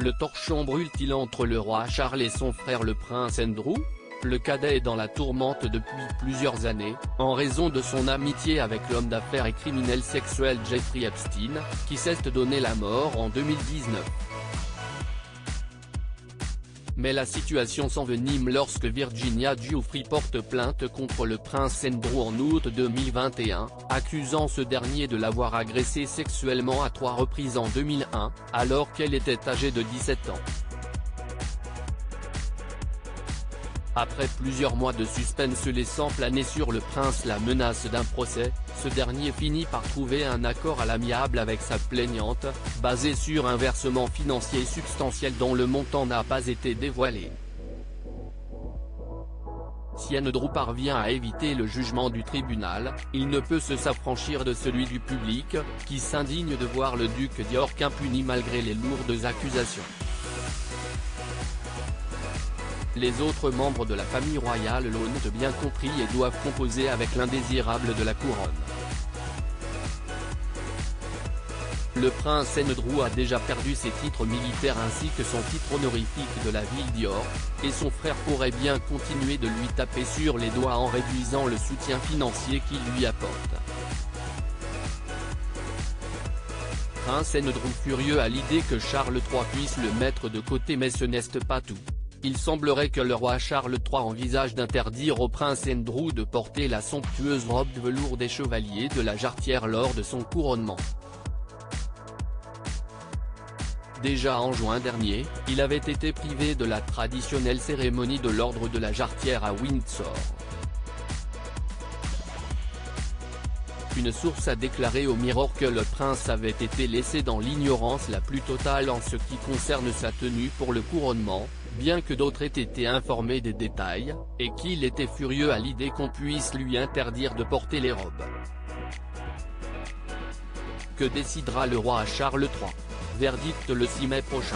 Le torchon brûle-t-il entre le roi Charles et son frère le prince Andrew? Le cadet est dans la tourmente depuis plusieurs années, en raison de son amitié avec l'homme d'affaires et criminel sexuel Jeffrey Epstein, qui s'est donné la mort en 2019. Mais la situation s'envenime lorsque Virginia Giuffre porte plainte contre le prince Andrew en août 2021, accusant ce dernier de l'avoir agressée sexuellement à 3 reprises en 2001, alors qu'elle était âgée de 17 ans. Après plusieurs mois de suspense laissant planer sur le prince la menace d'un procès, ce dernier finit par trouver un accord à l'amiable avec sa plaignante, basé sur un versement financier substantiel dont le montant n'a pas été dévoilé. Si Andrew parvient à éviter le jugement du tribunal, il ne peut se s'affranchir de celui du public, qui s'indigne de voir le duc d'York impuni malgré les lourdes accusations. Les autres membres de la famille royale l'ont bien compris et doivent composer avec l'indésirable de la couronne. Le prince Andrew a déjà perdu ses titres militaires ainsi que son titre honorifique de la ville d'York, et son frère pourrait bien continuer de lui taper sur les doigts en réduisant le soutien financier qu'il lui apporte. Prince Andrew furieux à l'idée que Charles III puisse le mettre de côté, mais ce n'est pas tout. Il semblerait que le roi Charles III envisage d'interdire au prince Andrew de porter la somptueuse robe de velours des chevaliers de la Jarretière lors de son couronnement. Déjà en juin dernier, il avait été privé de la traditionnelle cérémonie de l'ordre de la Jarretière à Windsor. Une source a déclaré au Mirror que le prince avait été laissé dans l'ignorance la plus totale en ce qui concerne sa tenue pour le couronnement, bien que d'autres aient été informés des détails, et qu'il était furieux à l'idée qu'on puisse lui interdire de porter les robes. Que décidera le roi Charles III? Verdict le 6 mai prochain.